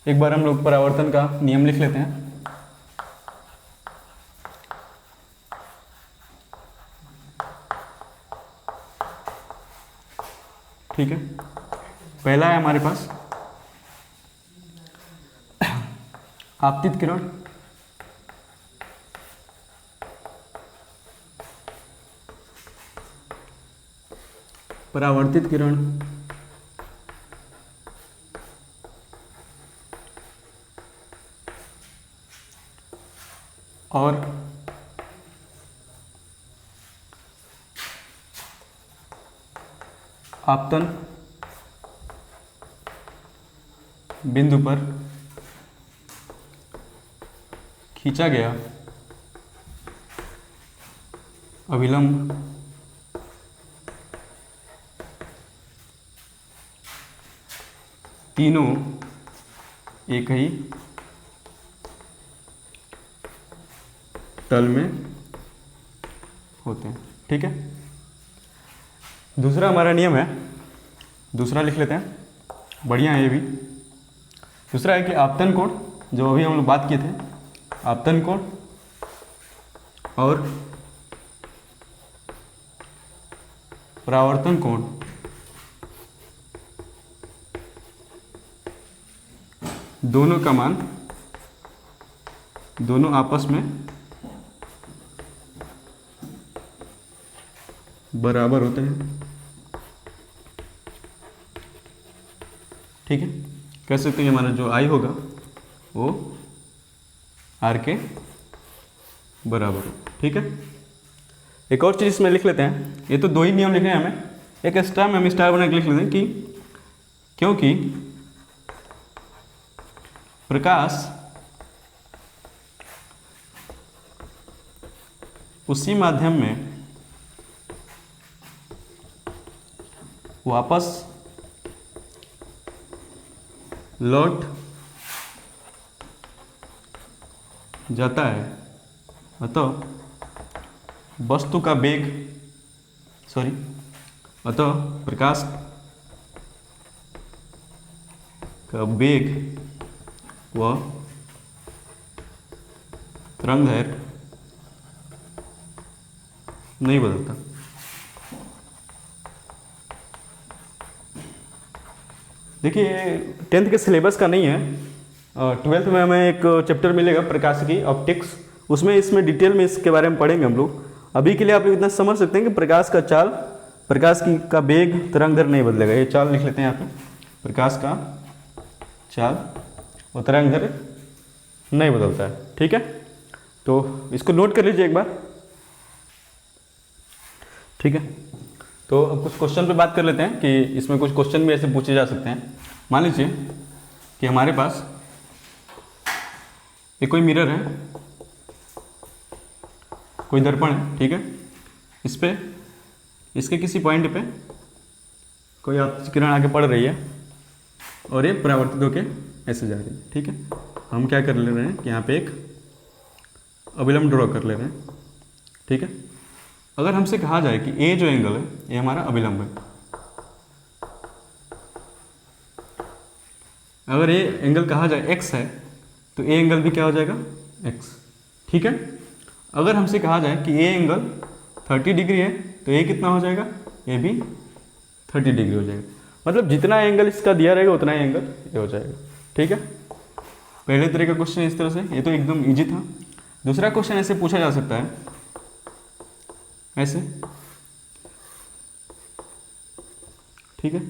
एक बार हम लोग परावर्तन का नियम लिख लेते हैं। ठीक है, पहला है हमारे पास आपतित किरण, परावर्तित किरण, और आपतन बिंदु पर खींचा गया अभिलंब तीनों एक ही तल में होते हैं। ठीक है, दूसरा हमारा नियम है, दूसरा लिख लेते हैं, बढ़िया है ये भी। दूसरा है कि आपतन कोण, जो अभी हम लोग बात किए थे, आपतन कोण और परावर्तन कोण दोनों का मान दोनों आपस में बराबर होते हैं। ठीक है, कह सकते हैं हमारा जो आई होगा वो आर के बराबर हो। ठीक है, एक और चीज़ इसमें लिख लेते हैं, ये तो दो ही नियम लिखे हैं हमें, एक एक्स्ट्रा में हम स्टार बना के लिख लेते हैं कि क्योंकि प्रकाश उसी माध्यम में वापस लौट जाता है, अतः वस्तु का वेग अतः प्रकाश का वेग व तरंगदैर्घ्य नहीं बदलता। देखिए 10th के सिलेबस का नहीं है, 12th में हमें एक चैप्टर मिलेगा प्रकाशिकी ऑप्टिक्स, उसमें इसमें डिटेल में इसके बारे में पढ़ेंगे हम लोग। अभी के लिए आप लोग इतना समझ सकते हैं कि प्रकाश का चाल, प्रकाश की का वेग तरंगदैर्घ्य नहीं बदलेगा। ये चाल लिख लेते हैं यहाँ पे, प्रकाश का चाल और तरंगदैर्घ्य नहीं बदलता है। ठीक है, तो इसको नोट कर लीजिए एक बार। ठीक है, तो अब कुछ क्वेश्चन पे बात कर लेते हैं कि इसमें कुछ क्वेश्चन भी ऐसे पूछे जा सकते हैं। मान लीजिए कि हमारे पास एक कोई मिरर है, कोई दर्पण है। ठीक है, इस पे इसके किसी पॉइंट पे कोई किरण आके पड़ रही है और ये परावर्तित होकर ऐसे जा रही है। ठीक है, हम क्या कर ले रहे हैं कि यहाँ पे एक अभिलंब ड्रॉ कर ले रहे हैं। ठीक है, अगर हमसे कहा जाए कि ए जो एंगल है ये हमारा अभिलंब है, अगर ये एंगल कहा जाए x है तो ए एंगल भी क्या हो जाएगा x। ठीक है, अगर हमसे कहा जाए कि ए एंगल 30 डिग्री है तो ए कितना हो जाएगा, ए भी 30 डिग्री हो जाएगा। मतलब जितना एंगल इसका दिया रहेगा उतना ही एंगल ये हो जाएगा। ठीक है, पहले तरह का क्वेश्चन इस तरह से, ये तो एकदम इजी था। दूसरा क्वेश्चन ऐसे पूछा जा सकता है, ऐसे। ठीक है,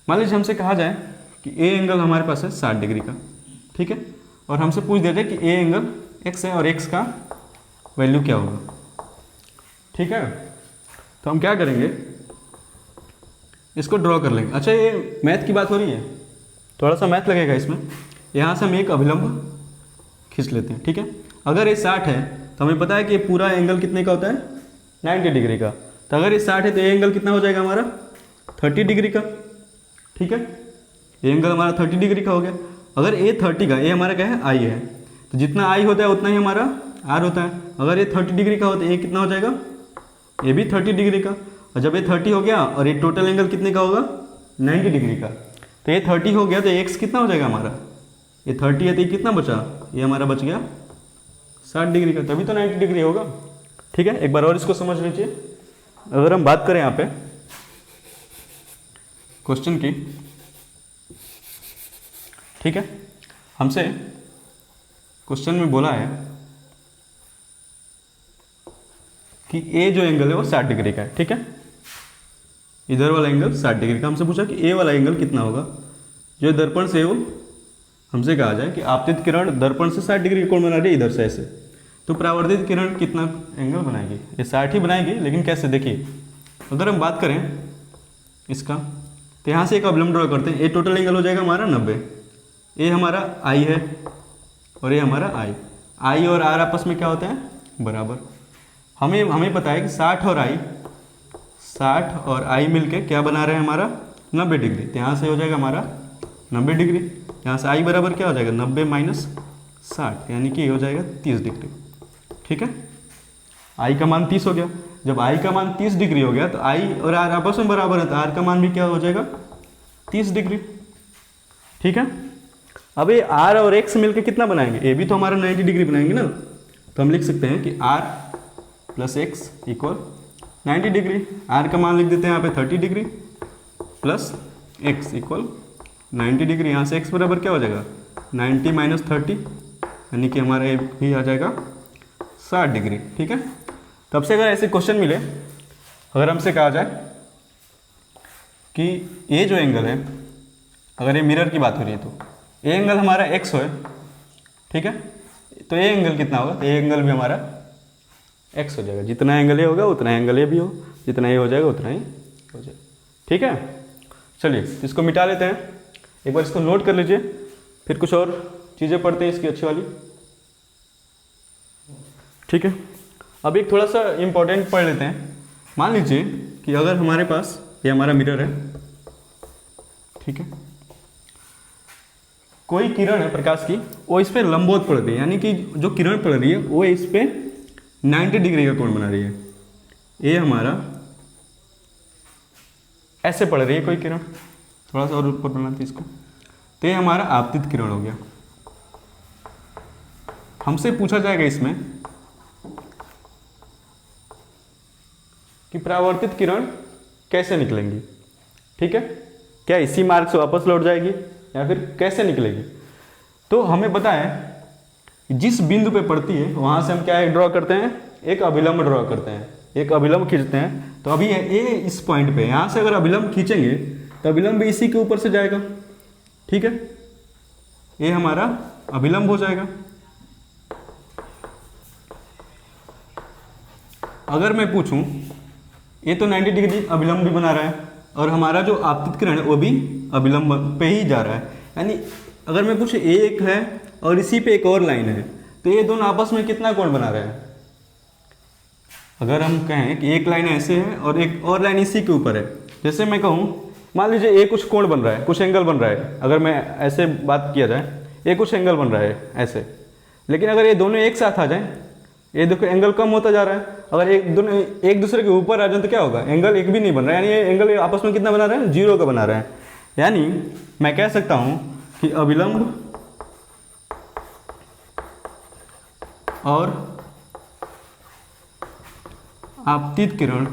मान लीजिए हमसे कहा जाए कि ए एंगल हमारे पास है 60 डिग्री का। ठीक है, और हमसे पूछ देते कि ए एंगल x है और x का वैल्यू क्या होगा। ठीक है, तो हम क्या करेंगे, इसको ड्रॉ कर लेंगे। अच्छा, ये मैथ की बात हो रही है, थोड़ा सा मैथ लगेगा इसमें। यहाँ से हम एक अभिलंब खींच लेते हैं। ठीक है, अगर ये 60 है तो हमें पता है कि पूरा एंगल कितने का होता है, 90 डिग्री का। तो अगर ये 60 है तो ये एंगल कितना हो जाएगा हमारा, 30 डिग्री का। ठीक है, ये एंगल हमारा 30 डिग्री का हो गया। अगर ये 30 का, ये हमारा क्या है, आई है, तो जितना आई होता है उतना ही हमारा आर होता है। अगर ये 30 डिग्री का होता है, ये कितना हो जाएगा, ये भी 30 डिग्री का। और जब ये 30 हो गया और ये टोटल एंगल कितने का होगा, 90 डिग्री का, तो ये 30 हो गया तो एक्स कितना हो जाएगा हमारा, ये 30 है तो ये कितना बचा, ये हमारा बच गया 60 डिग्री का, तभी तो 90 डिग्री होगा। ठीक है, एक बार और इसको समझ लीजिए। अगर हम बात करें यहाँ पे क्वेश्चन की, ठीक है, हमसे क्वेश्चन में बोला है कि ए जो एंगल है वो 60 डिग्री का है। ठीक है, इधर वाला एंगल 60 डिग्री का, हमसे पूछा कि ए वाला एंगल कितना होगा। जो दर्पण से वो हमसे कहा जाए कि आपतित किरण दर्पण से 60 डिग्री का कोण बना रही है इधर से ऐसे, तो परावर्तित किरण कितना एंगल बनाएगी, ये 60 ही बनाएगी। लेकिन कैसे, देखिए अगर हम बात करें इसका, तो यहाँ से एक अवलंब ड्रॉ करते हैं। ए टोटल एंगल हो जाएगा हमारा 90, ए हमारा आई है और ये हमारा आई और आर आपस में क्या होता है, बराबर। हमें पता है कि 60 और आई मिलके क्या बना रहे हैं हमारा 90 डिग्री, तो यहाँ से हो जाएगा हमारा 90 डिग्री। यहाँ से आई बराबर क्या हो जाएगा 90 माइनस 60, यानी कि हो जाएगा 30 डिग्री। ठीक है, आई का मान 30 हो गया। जब आई का मान 30 डिग्री हो गया तो आई और आर आपस में बराबर है, तो आर का मान भी क्या हो जाएगा 30 डिग्री। ठीक है, अब ये आर और एक्स मिलकर कितना बनाएंगे, ए भी तो हमारा 90 डिग्री बनाएंगे ना, तो हम लिख सकते हैं कि R plus X equal 90 degree. R का मान लिख देते हैं यहाँ पे 30 degree plus X equal 90 degree. यहाँ से एक्स बराबर क्या हो जाएगा 90 माइनस 30, यानी कि हमारा ए भी आ जाएगा 60 डिग्री। ठीक है, तब से अगर ऐसे क्वेश्चन मिले, अगर हमसे कहा जाए कि ये जो एंगल है, अगर ये मिरर की बात हो रही है तो ये एंगल हमारा एक्स है, ठीक है, तो ये एंगल कितना होगा, तो ये एंगल भी हमारा एक्स हो जाएगा। जितना एंगल ये होगा उतना एंगल ये भी हो, जितना ये हो जाएगा उतना ही हो जाएगा। ठीक है, चलिए इसको मिटा लेते हैं, एक बार इसको नोट कर लीजिए, फिर कुछ और चीज़ें पढ़ते हैं इसकी अच्छी वाली। ठीक है, अब एक थोड़ा सा इम्पोर्टेंट पढ़ लेते हैं। मान लीजिए कि अगर हमारे पास ये हमारा मिरर है, ठीक है, कोई किरण है प्रकाश की, वो इस पर लंबवत पड़ रही है, यानी कि जो किरण पड़ रही है वो इस पर 90 डिग्री का कोण बना रही है। ये हमारा ऐसे पड़ रही है कोई किरण, थोड़ा सा और ऊपर बनाते इसको, तो ये हमारा आपतित किरण हो गया। हमसे पूछा जाएगा इसमें कि परावर्तित किरण कैसे निकलेंगी। ठीक है, क्या इसी मार्ग से वापस लौट जाएगी या फिर कैसे निकलेगी। तो हमें पता है जिस बिंदु पे पड़ती है वहां से हम क्या ड्रॉ करते हैं, एक अभिलंब ड्रॉ करते हैं, एक अभिलंब खींचते हैं। तो अभी ये इस पॉइंट पे, यहां से अगर अभिलंब खींचेंगे तो अभिलंब इसी के ऊपर से जाएगा। ठीक है, ये हमारा अभिलंब हो जाएगा। अगर मैं पूछूं, ये तो 90 डिग्री अभिलंब भी बना रहा है और हमारा जो आपतित किरण है वो भी अभिलंब पे ही जा रहा है, यानी अगर मैं पूछूं ये एक है और इसी पे एक और लाइन है, तो ये दोनों आपस में कितना कोण बना रहे हैं। अगर हम कहें कि एक लाइन ऐसे है और एक और लाइन इसी के ऊपर है, जैसे मैं कहूँ मान लीजिए ये कुछ कोण बन रहा है, कुछ एंगल बन रहा है, अगर मैं ऐसे बात किया जाए ये कुछ एंगल बन रहा है ऐसे, लेकिन अगर ये दोनों एक साथ आ जाए, ये देखो एंगल कम होता जा रहा है, अगर एक दूसरे के ऊपर आ जाए तो क्या होगा, एंगल एक भी नहीं बन रहा है, यानी ये एंगल आपस में कितना बना रहा है, 0 का बना रहा है। यानी मैं कह सकता हूं कि अभिलंब और आपतित किरण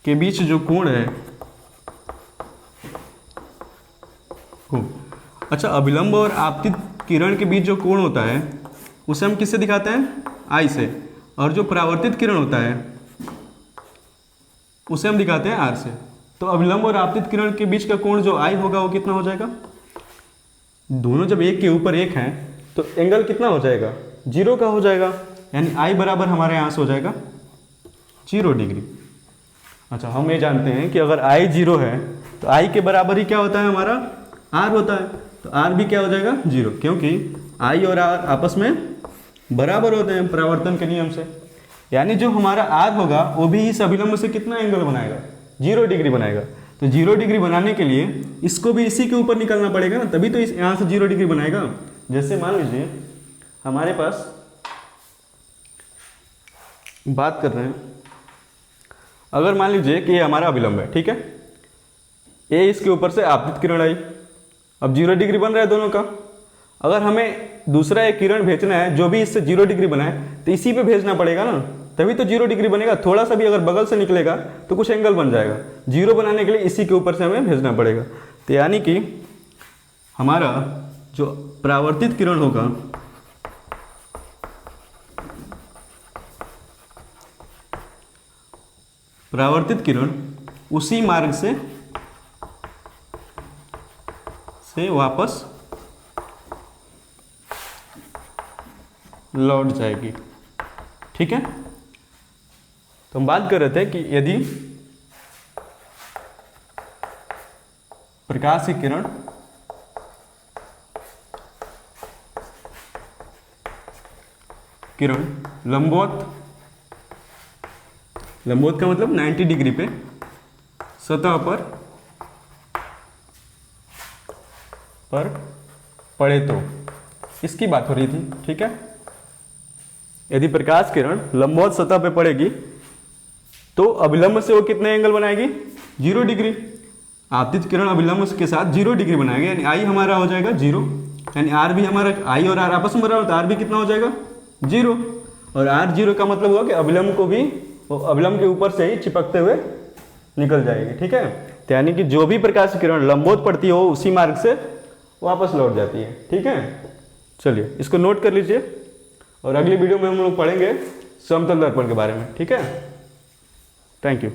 के बीच जो कोण है, अच्छा अभिलंब और आपतित किरण के बीच जो कोण होता है उसे हम किससे दिखाते हैं, आई से, और जो परावर्तित किरण होता है उसे हम दिखाते हैं आर से। तो अभिलंब और आपतित किरण के बीच का कोण जो आई होगा वो कितना हो जाएगा, दोनों जब एक के ऊपर एक हैं तो एंगल कितना हो जाएगा, 0 का हो जाएगा, यानी आई बराबर हमारे यहाँ से हो जाएगा 0 डिग्री। अच्छा हम ये जानते हैं कि अगर आई 0 है तो आई के बराबर ही क्या होता है हमारा, आर होता है, तो आर भी क्या हो जाएगा 0, क्योंकि आई और आर आपस में बराबर होते हैं परावर्तन के नियम से। यानी जो हमारा आर होगा वो भी इस अभिलंब से कितना एंगल बनाएगा, 0 डिग्री बनाएगा। तो 0 डिग्री बनाने के लिए इसको भी इसी के ऊपर निकलना पड़ेगा ना, तभी तो इस यहाँ से 0 डिग्री बनाएगा। जैसे मान लीजिए हमारे पास बात कर रहे हैं, अगर मान लीजिए कि ये हमारा अभिलंब है, ठीक है, ए इसके ऊपर से आपतित किरण आई, अब 0 डिग्री बन रहा है दोनों का। अगर हमें दूसरा एक किरण भेजना है जो भी इससे 0 डिग्री बनाए तो इसी पे भेजना पड़ेगा ना, तभी तो 0 डिग्री बनेगा। थोड़ा सा भी अगर बगल से निकलेगा तो कुछ एंगल बन जाएगा। 0 बनाने के लिए इसी के ऊपर से हमें भेजना पड़ेगा। तो यानी कि हमारा जो परावर्तित किरण होगा परावर्तित किरण उसी मार्ग से वापस लौट जाएगी। ठीक है, तो हम बात कर रहे थे कि यदि प्रकाश की किरण लंबवत का मतलब 90 डिग्री पे सतह पर पड़े तो, इसकी बात हो रही थी। ठीक है, यदि प्रकाश किरण लंबवत सतह पे पड़ेगी तो अभिलंब से वो कितने एंगल बनाएगी? 0 डिग्री। आपतित किरण अभिलंब के साथ 0 डिग्री बनाएगी, यानी आई हमारा हो जाएगा 0, यानी आर भी हमारा, आई और आर आपस में बराबर, तो आर भी कितना हो जाएगा? 0। और आर 0 का मतलब हुआ कि अभिलंब को भी अभिलंब के ऊपर से ही चिपकते हुए निकल जाएगी। ठीक है, तो यानी कि जो भी प्रकाश की किरण लंबवत पड़ती हो उसी मार्ग से वापस लौट जाती है। ठीक है, चलिए इसको नोट कर लीजिए और अगली वीडियो में हम लोग पढ़ेंगे समतल दर्पण के बारे में। ठीक है, थैंक यू।